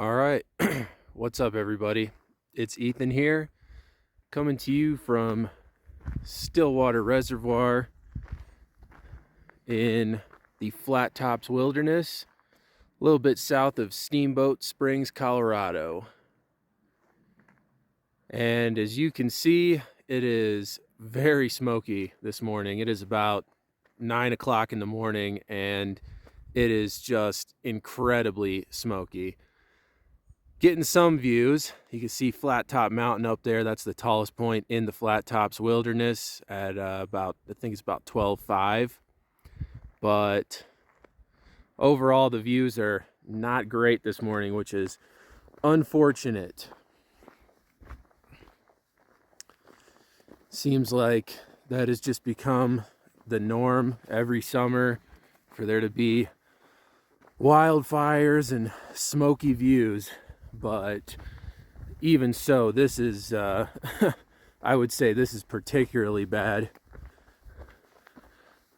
All right. What's up, everybody? It's Ethan here, coming to you from Stillwater Reservoir in the Flat Tops Wilderness, a little bit south of Steamboat Springs, Colorado. And as you can see, it is very smoky this morning. It is about 9 o'clock in the morning, and it is just incredibly smoky. Getting some views. You can see Flat Top Mountain up there. That's the tallest point in the Flat Tops Wilderness at about, I think it's about 12.5. But overall, the views are not great this morning, which is unfortunate. Seems like that has just become the norm every summer for there to be wildfires and smoky views. But even so, this is, I would say this is particularly bad.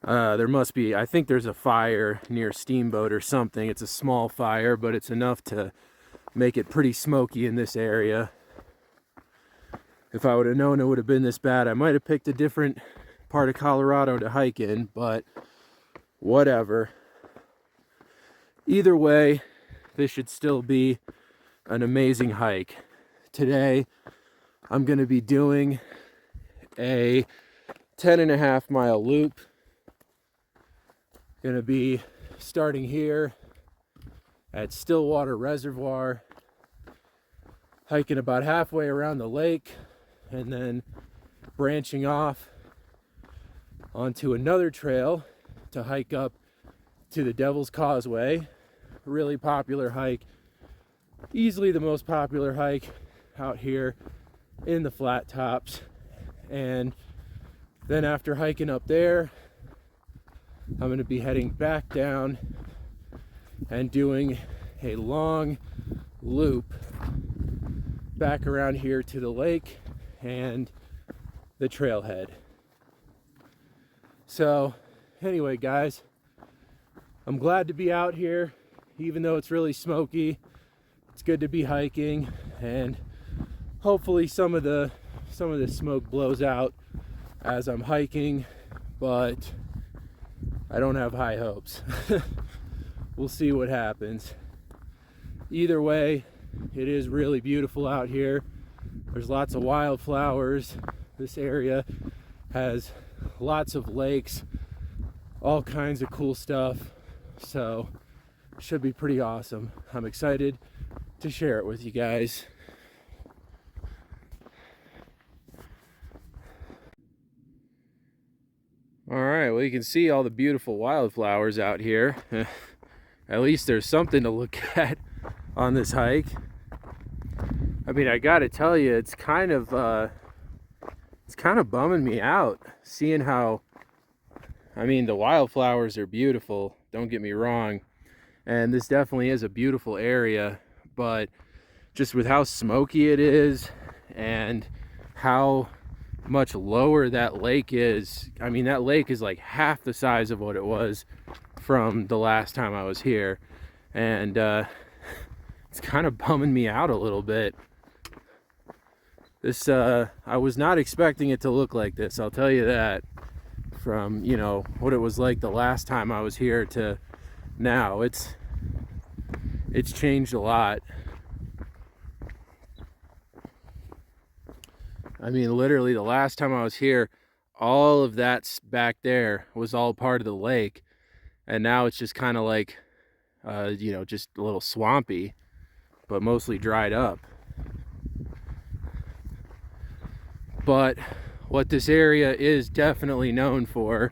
There must be, I think there's a fire near Steamboat or something. It's a small fire, but it's enough to make it pretty smoky in this area. If I would have known it would have been this bad, I might have picked a different part of Colorado to hike in, but whatever. Either way, this should still be an amazing hike. Today, I'm going to be doing a 10.5 mile loop. Going to be starting here at Stillwater Reservoir, hiking about halfway around the lake, and then branching off onto another trail to hike up to the Devil's Causeway. Really popular hike. Easily the most popular hike out here in the Flat Tops. And then after hiking up there, I'm going to be heading back down and doing a long loop back around here to the lake and the trailhead. So anyway, guys, I'm glad to be out here, even though it's really smoky. It's good to be hiking, and hopefully some of the smoke blows out as I'm hiking, but I don't have high hopes. We'll see what happens. Either way, it is really beautiful out here. There's lots of wildflowers. This area has lots of lakes, all kinds of cool stuff. So should be pretty awesome. I'm excited to share it with you guys. All right, well, you can see all the beautiful wildflowers out here. At least there's something to look at on this hike. I mean, I gotta tell you, it's kind of bumming me out seeing how, I mean, the wildflowers are beautiful, don't get me wrong, and this definitely is a beautiful area, but just with how smoky it is and how much lower that lake is, I mean, that lake is like half the size of what it was from the last time I was here, and it's kind of bumming me out a little bit. This I was not expecting it to look like this, I'll tell you that. From, you know, what it was like the last time I was here to now, it's changed a lot. I mean, literally the last time I was here, all of that back there was all part of the lake, and now it's just kind of like you know, just a little swampy, but mostly dried up. But what this area is definitely known for,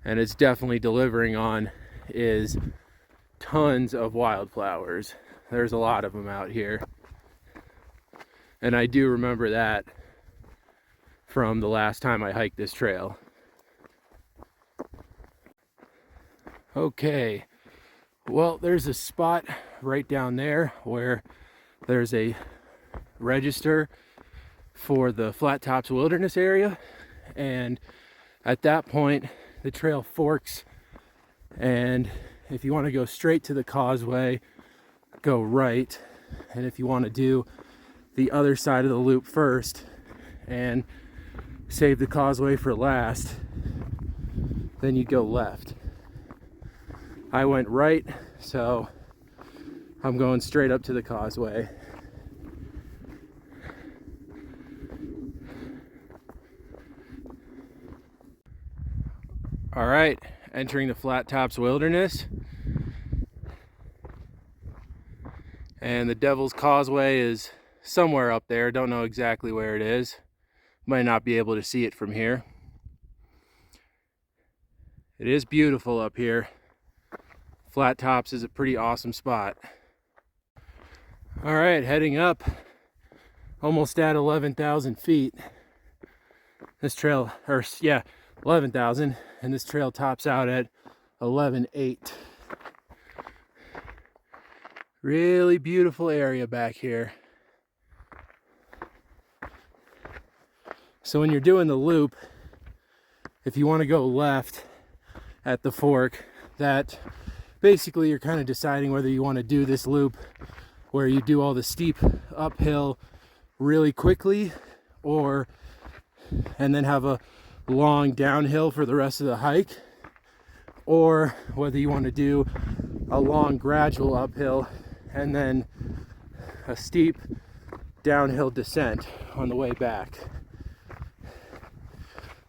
and it's definitely delivering on, is tons of wildflowers. There's a lot of them out here, and I do remember that from the last time I hiked this trail. Okay, well, there's a spot right down there where there's a register for the Flat Tops Wilderness area, and at that point the trail forks, and if you want to go straight to the Causeway, go right, And if you want to do the other side of the loop first and save the causeway for last, then you go left. I went right, so I'm going straight up to the causeway. All right, entering the Flat Tops Wilderness. And the Devil's Causeway is somewhere up there. Don't know exactly where it is. Might not be able to see it from here. It is beautiful up here. Flat Tops is a pretty awesome spot. All right, heading up, almost at 11,000 feet. This trail, 11,000, and this trail tops out at 11,800. Really beautiful area back here. So when you're doing the loop, if you want to go left at the fork, that basically you're kind of deciding whether you want to do this loop where you do all the steep uphill really quickly, and then have a long downhill for the rest of the hike, or whether you want to do a long gradual uphill and then a steep downhill descent on the way back.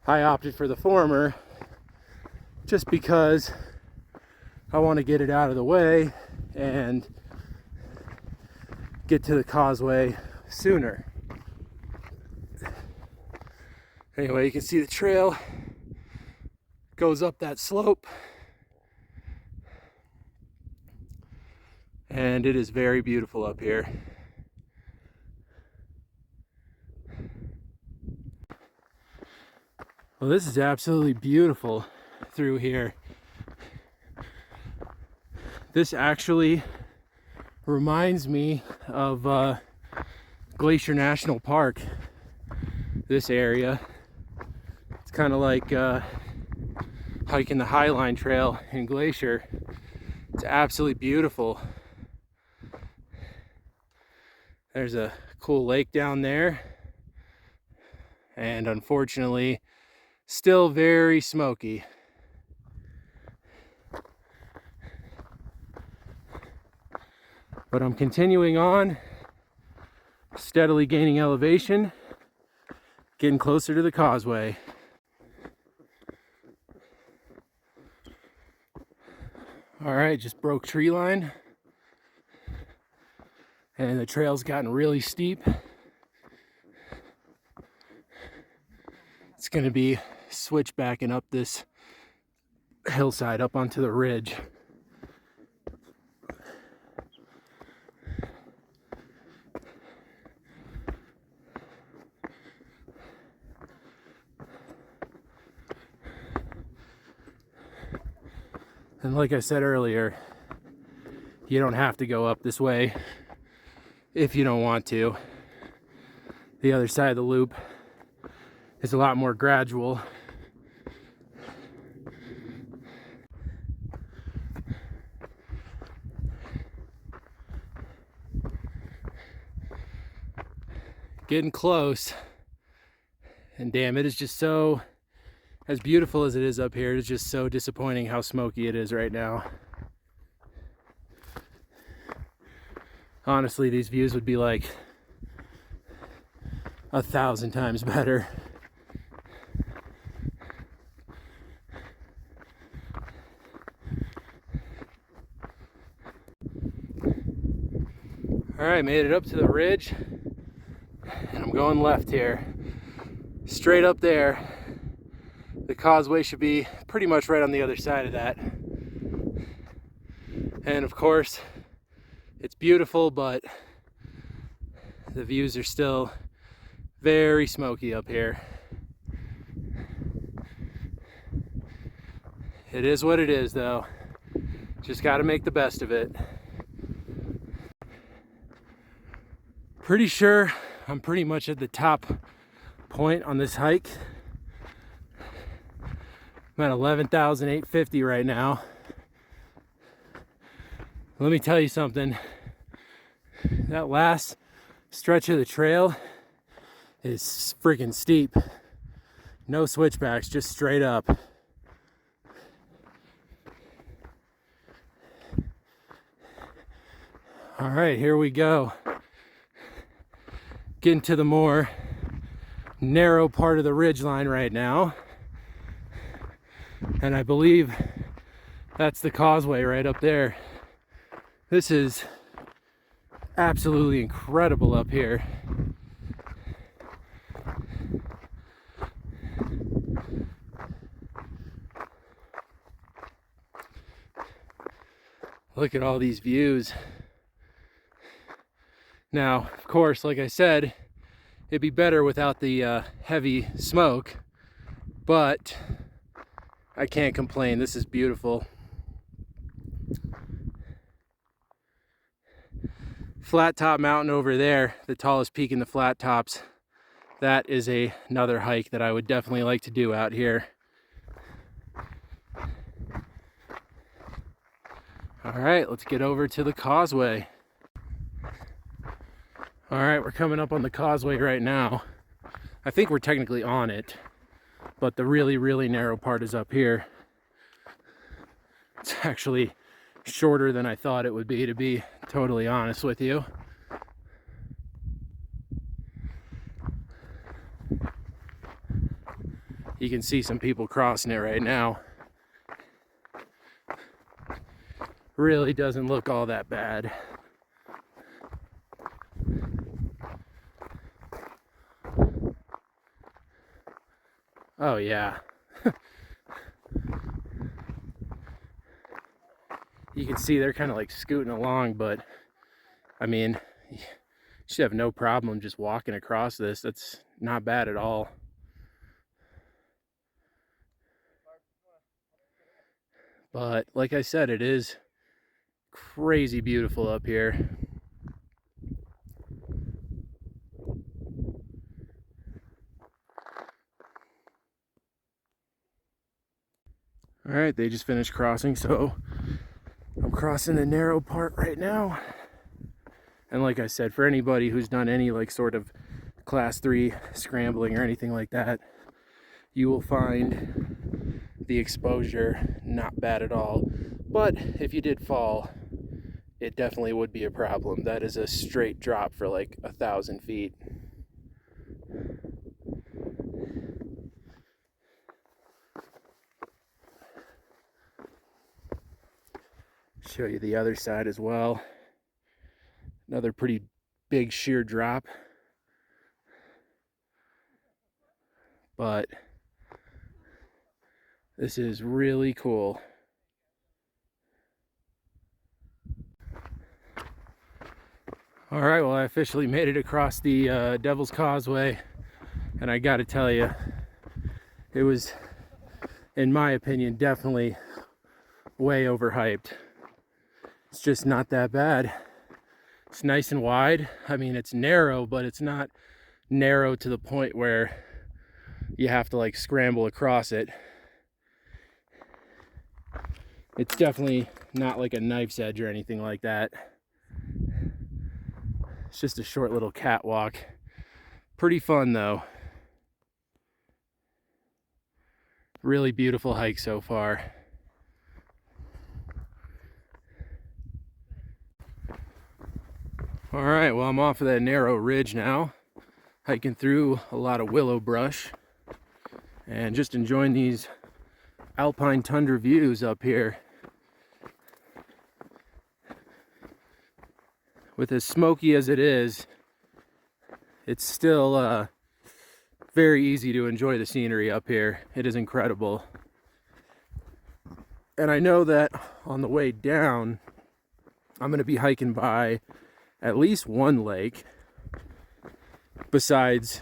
I opted for the former just because I want to get it out of the way and get to the causeway sooner. Anyway, you can see the trail goes up that slope, and it is very beautiful up here. Well, this is absolutely beautiful through here. This actually reminds me of Glacier National Park, this area. It's kind of like hiking the Highline Trail in Glacier. It's absolutely beautiful. There's a cool lake down there, and unfortunately still very smoky. But I'm continuing on, steadily gaining elevation, getting closer to the causeway. All right, just broke tree line, and the trail's gotten really steep. It's gonna be switchbacking up this hillside up onto the ridge. And like I said earlier, you don't have to go up this way if you don't want to. The other side of the loop is a lot more gradual. Getting close, and damn, it is just so, as beautiful as it is up here, it is just so disappointing how smoky it is right now. Honestly, these views would be like 1,000 times better. All right, made it up to the ridge, and I'm going left here. Straight up there. The causeway should be pretty much right on the other side of that. And of course, it's beautiful, but the views are still very smoky up here. It is what it is, though. Just got to make the best of it. Pretty sure I'm pretty much at the top point on this hike. I'm at 11,850 right now. Let me tell you something. That last stretch of the trail is freaking steep. No switchbacks, just straight up. All right, here we go. Getting to the more narrow part of the ridgeline right now. And I believe that's the Causeway right up there. This is absolutely incredible up here. Look at all these views. Now, of course, like I said, it'd be better without the heavy smoke, but I can't complain. This is beautiful. Flat Top Mountain over there, the tallest peak in the Flat Tops, that is another hike that I would definitely like to do out here. All right, let's get over to the Causeway. All right, we're coming up on the Causeway right now. I think we're technically on it, but the really, really narrow part is up here. It's actually shorter than I thought it would be, to be totally honest with you. You can see some people crossing it right now. Really doesn't look all that bad. Oh yeah. You can see they're kind of like scooting along, but I mean, you should have no problem just walking across this. That's not bad at all. But like I said, it is crazy beautiful up here. All right, they just finished crossing, so I'm crossing the narrow part right now. And like I said, for anybody who's done any like sort of class 3 scrambling or anything like that, you will find the exposure not bad at all. But if you did fall, it definitely would be a problem. That is a straight drop for like 1,000 feet. Show you the other side as well. Another pretty big sheer drop. But this is really cool. All right, well, I officially made it across the Devil's Causeway, and I gotta tell you, it was, in my opinion, definitely way overhyped. It's just not that bad. It's nice and wide. I mean, it's narrow, but it's not narrow to the point where you have to like scramble across it. It's definitely not like a knife's edge or anything like that. It's just a short little catwalk. Pretty fun though. Really beautiful hike so far. All right, well, I'm off of that narrow ridge now, hiking through a lot of willow brush and just enjoying these alpine tundra views up here. With as smoky as it is, it's still very easy to enjoy the scenery up here. It is incredible. And I know that on the way down, I'm going to be hiking by at least one lake besides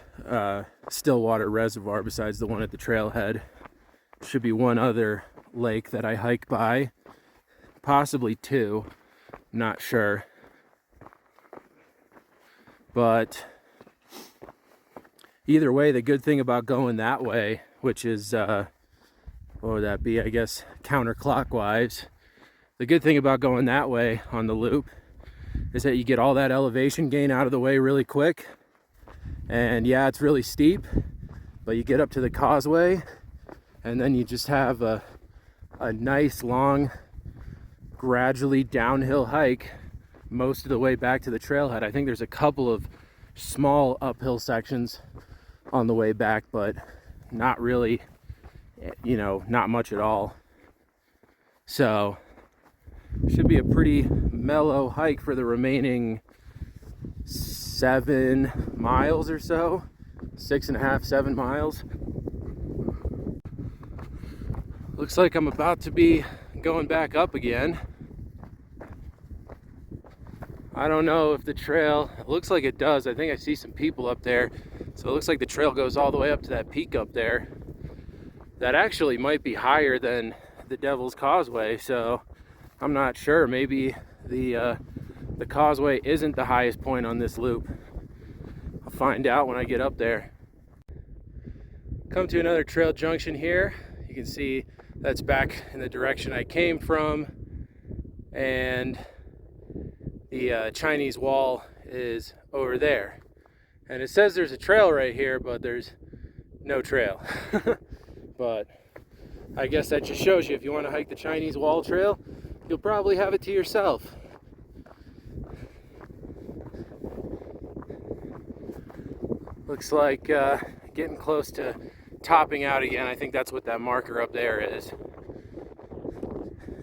Stillwater Reservoir, besides the one at the trailhead. Should be one other lake that I hike by, possibly two, not sure. But either way, the good thing about going that way, which is, what would that be, I guess, counterclockwise. The good thing about going that way on the loop is that you get all that elevation gain out of the way really quick. And yeah, it's really steep, but you get up to the causeway and then you just have a nice long, gradually downhill hike most of the way back to the trailhead. I think there's a couple of small uphill sections on the way back, but not really, you know, not much at all. So should be a pretty mellow hike for the remaining 7 miles or so, 6.5, 7 miles. Looks like I'm about to be going back up again. I don't know if the trail, it looks like it does. I think I see some people up there. So it looks like the trail goes all the way up to that peak up there. That actually might be higher than the Devil's Causeway, so I'm not sure. Maybe the causeway isn't the highest point on this loop. I'll find out when I get up there. Come to another trail junction here. You can see that's back in the direction I came from, and the Chinese wall is over there. And it says there's a trail right here, but there's no trail. But I guess that just shows you, if you want to hike the Chinese wall trail, you'll probably have it to yourself. Looks like getting close to topping out again. I think that's what that marker up there is.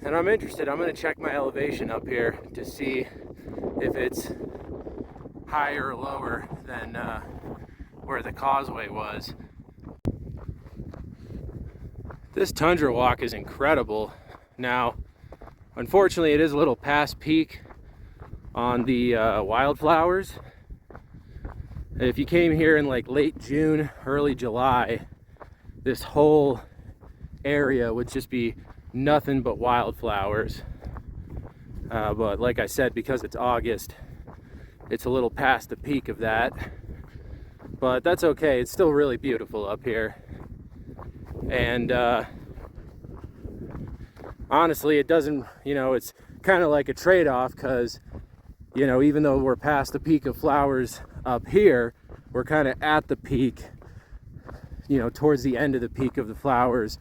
And I'm interested. I'm going to check my elevation up here to see if it's higher or lower than where the causeway was. This tundra walk is incredible. Now, unfortunately, it is a little past peak on the wildflowers. If you came here in like late June, early July, this whole area would just be nothing but wildflowers. But like I said, because it's August, it's a little past the peak of that. But that's okay. It's still really beautiful up here. And honestly, it doesn't, you know, it's kind of like a trade-off, because, you know, even though we're past the peak of flowers up here, we're kind of at the peak, you know, towards the end of the peak of the flowers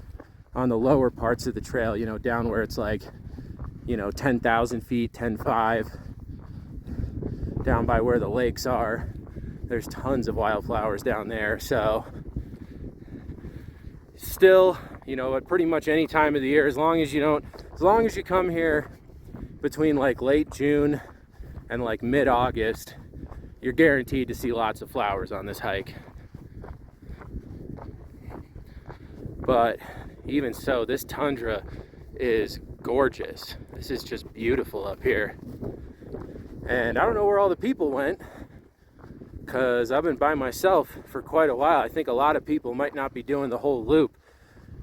on the lower parts of the trail, you know, down where it's like, you know, 10,000 feet, 10,500, down by where the lakes are. There's tons of wildflowers down there. So still, you know, at pretty much any time of the year, as long as you come here between like late June and like mid-August, you're guaranteed to see lots of flowers on this hike. But even so, this tundra is gorgeous. This is just beautiful up here. And I don't know where all the people went, because I've been by myself for quite a while. I think a lot of people might not be doing the whole loop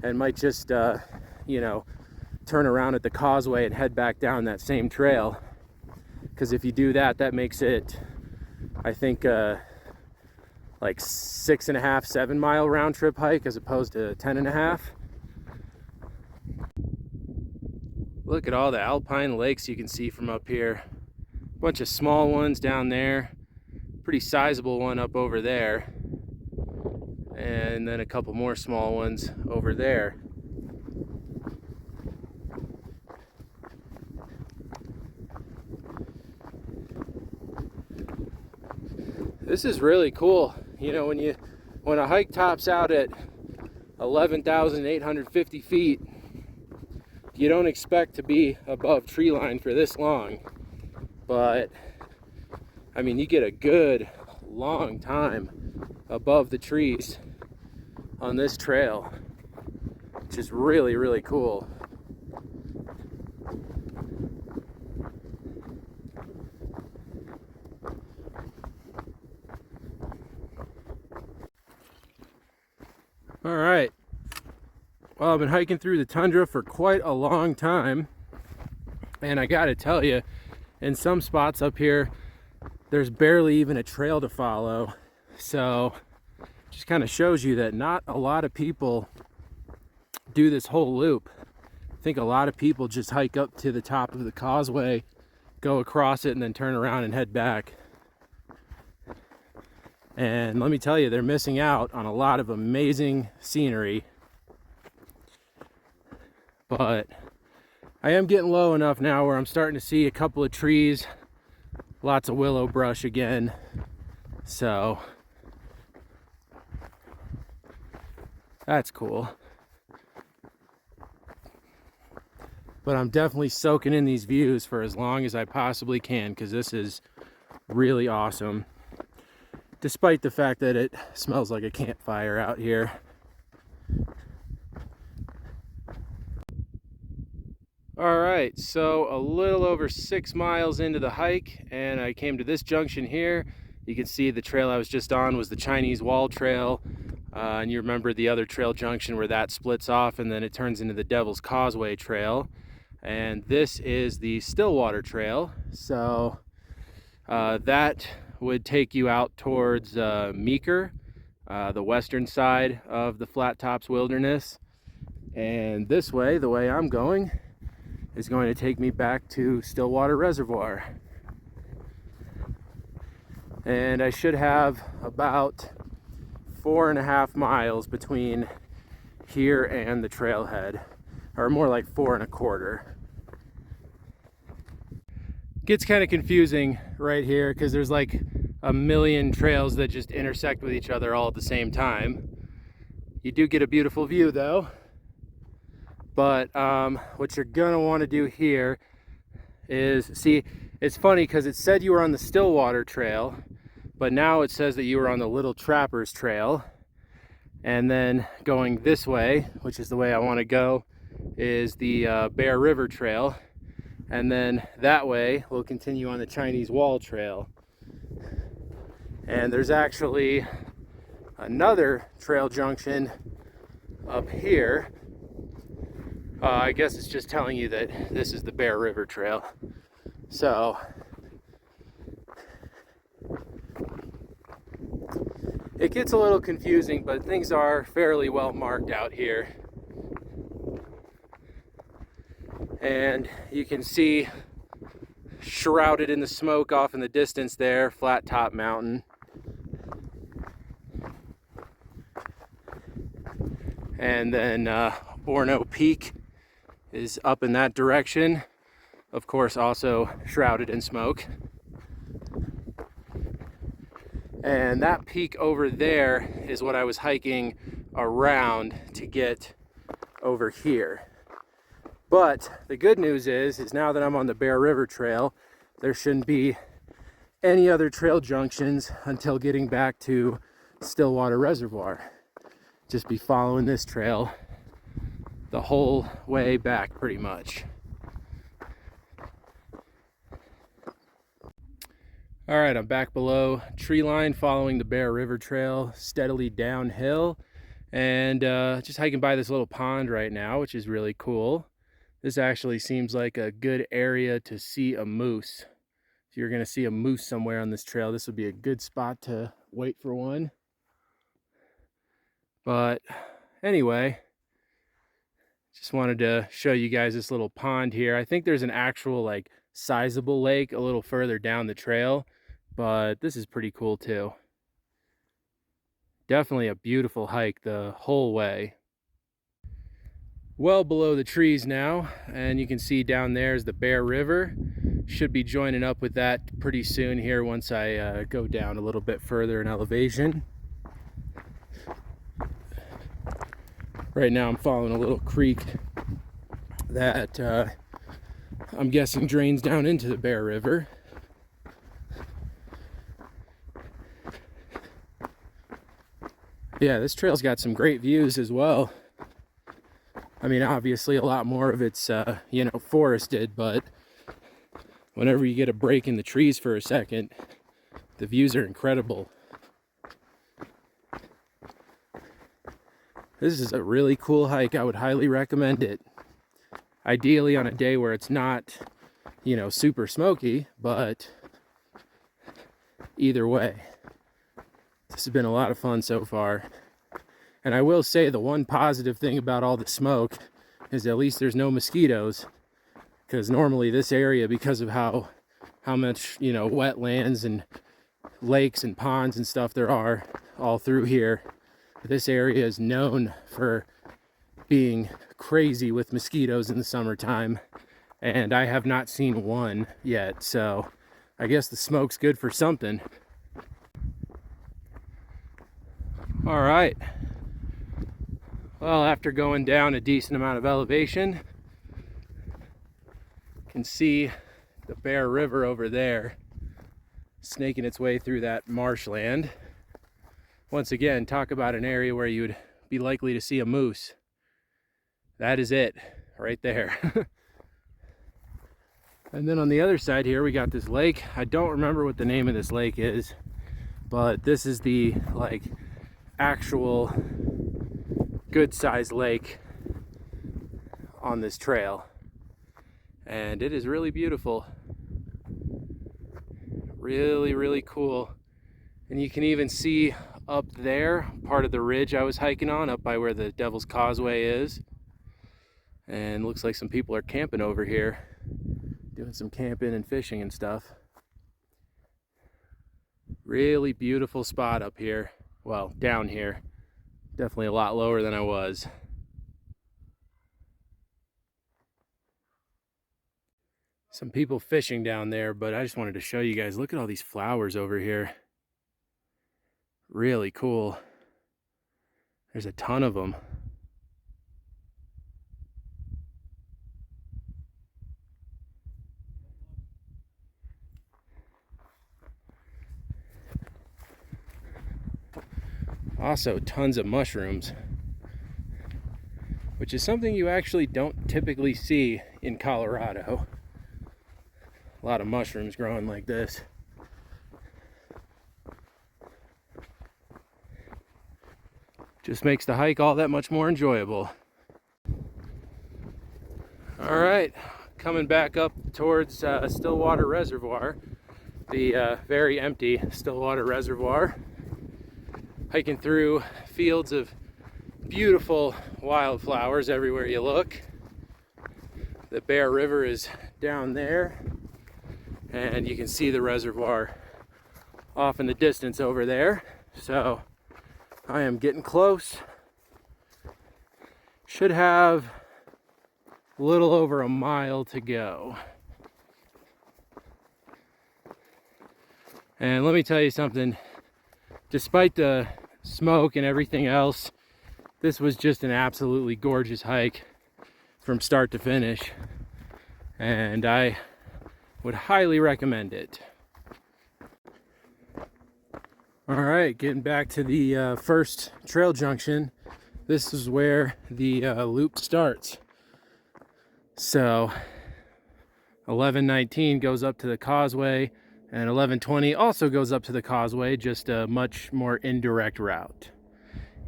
and might just, you know, turn around at the causeway and head back down that same trail. Because if you do that, that makes it, I think, like 6.5, 7 mile round trip hike as opposed to 10.5. Look at all the alpine lakes you can see from up here. A bunch of small ones down there, pretty sizable one up over there, and then a couple more small ones over there. This is really cool. You know, when a hike tops out at 11,850 feet, you don't expect to be above tree line for this long. But I mean, you get a good long time above the trees on this trail, which is really, really cool. All right. Well, I've been hiking through the tundra for quite a long time, and I gotta tell you, in some spots up here, there's barely even a trail to follow. So just kind of shows you that not a lot of people do this whole loop. I think a lot of people just hike up to the top of the causeway go across it and then turn around and head back. And let me tell you, they're missing out on a lot of amazing scenery. But I am getting low enough now where I'm starting to see a couple of trees, lots of willow brush again. So that's cool. But I'm definitely soaking in these views for as long as I possibly can, because this is really awesome. Despite the fact that it smells like a campfire out here. All right, so a little over 6 miles into the hike, and I came to this junction here. You can see the trail I was just on was the Chinese Wall Trail. And you remember the other trail junction where that splits off and then it turns into the Devil's Causeway Trail. And this is the Stillwater Trail. So that would take you out towards Meeker, the western side of the Flat Tops Wilderness. And this way, the way I'm going, is going to take me back to Stillwater Reservoir. And I should have about 4.5 miles between here and the trailhead, or more like 4.25. Gets kind of confusing right here because there's like a million trails that just intersect with each other all at the same time. You do get a beautiful view though. But what you're gonna want to do here is, see, it's funny because it said you were on the Stillwater Trail, but now it says that you were on the Little Trappers Trail. And then going this way, which is the way I want to go, is the Bear River Trail. And then that way we'll continue on the Chinese Wall Trail. And there's actually another trail junction up here. I guess it's just telling you that this is the Bear River Trail. So it gets a little confusing, but things are fairly well marked out here. And you can see shrouded in the smoke off in the distance there, Flat Top Mountain. And then Orno Peak is up in that direction, of course also shrouded in smoke. And that peak over there is what I was hiking around to get over here. But the good news is now that I'm on the Bear River Trail, there shouldn't be any other trail junctions until getting back to Stillwater Reservoir. Just be following this trail the whole way back pretty much. All right, I'm back below tree line following the Bear River Trail steadily downhill, and just hiking by this little pond right now, which is really cool. This actually seems like a good area to see a moose. If you're gonna see a moose somewhere on this trail, this would be a good spot to wait for one. But anyway, just wanted to show you guys this little pond here. I think there's an actual like sizable lake a little further down the trail, but this is pretty cool too. Definitely a beautiful hike the whole way. Well below the trees now, and you can see down there is the Bear River. Should be joining up with that pretty soon here once I go down a little bit further in elevation. Right now I'm following a little creek that I'm guessing drains down into the Bear River. Yeah, this trail's got some great views as well. I mean, obviously a lot more of it's, forested, but whenever you get a break in the trees for a second, the views are incredible. This is a really cool hike. I would highly recommend it. Ideally on a day where it's not, super smoky, but either way, this has been a lot of fun so far. And I will say the one positive thing about all the smoke is at least there's no mosquitoes, because normally this area, because of how how much, you know, wetlands and lakes and ponds and stuff there are all through here. This area is known for being crazy with mosquitoes in the summertime, and I have not seen one yet, so I guess the smoke's good for something. All right, well, after going down a decent amount of elevation, you can see the Bear River over there snaking its way through that marshland. Once again, talk about an area where you'd be likely to see a moose. That is it right there. And then on the other side here, we got this lake. I don't remember what the name of this lake is, but this is the like actual good sized lake on this trail. And it is really beautiful. Really, really cool. And you can even see up there part of the ridge I was hiking on, up by where the Devil's Causeway is. And looks like some people are camping over here, doing some camping and fishing and stuff. Really beautiful spot up here. Well, down here. Definitely a lot lower than I was. Some people fishing down there, but I just wanted to show you guys, look at all these flowers over here. Really cool. There's a ton of them. Also, tons of mushrooms, which is something you actually don't typically see in Colorado. A lot of mushrooms growing like this. Just makes the hike all that much more enjoyable. All right, coming back up towards Stillwater Reservoir, the very empty Stillwater Reservoir. Hiking through fields of beautiful wildflowers everywhere you look. The Bear River is down there, and you can see the reservoir off in the distance over there. So I am getting close. Should have a little over a mile to go. And let me tell you something, despite the smoke and everything else, this was just an absolutely gorgeous hike from start to finish, and I would highly recommend it. All right, getting back to the first trail junction. This is where the loop starts. So 1119 goes up to the Causeway, and 1120 also goes up to the Causeway, just a much more indirect route.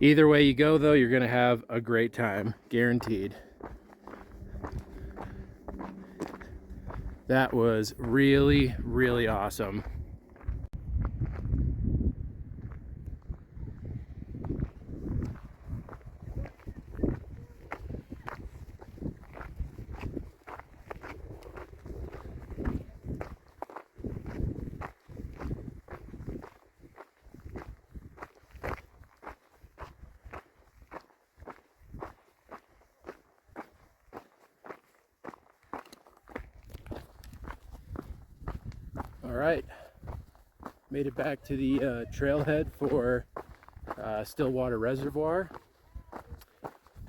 Either way you go, though, you're going to have a great time, guaranteed. That was really, really awesome. All right, made it back to the trailhead for Stillwater Reservoir,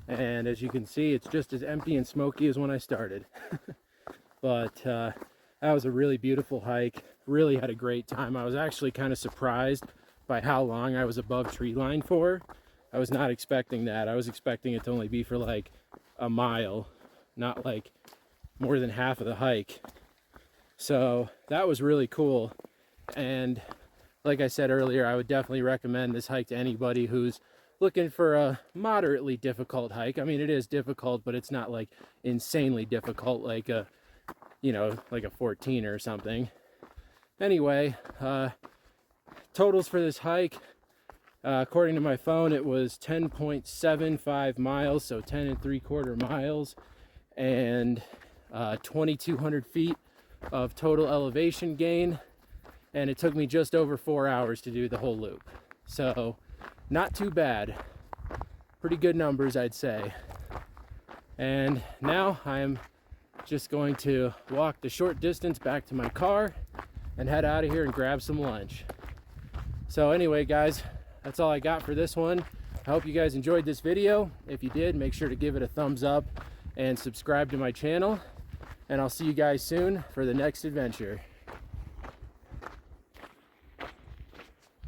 and as you can see, it's just as empty and smoky as when I started. But that was a really beautiful hike. Really had a great time. I was actually kind of surprised by how long I was above tree line for. I was not expecting that. I was expecting it to only be for like a mile, not like more than half of the hike. So that was really cool. And like I said earlier, I would definitely recommend this hike to anybody who's looking for a moderately difficult hike. I mean, it is difficult, but it's not like insanely difficult like a, you know, like a 14 or something. Anyway, totals for this hike, according to my phone, it was 10.75 miles, so 10 3/4 miles, and 2,200 feet of total elevation gain, and it took me just over 4 hours to do the whole loop. So not too bad. Pretty good numbers, I'd say. And now I'm just going to walk the short distance back to my car and head out of here and grab some lunch. So anyway, guys, that's all I got for this one. I hope you guys enjoyed this video. If you did, make sure to give it a thumbs up and subscribe to my channel. And I'll see you guys soon for the next adventure.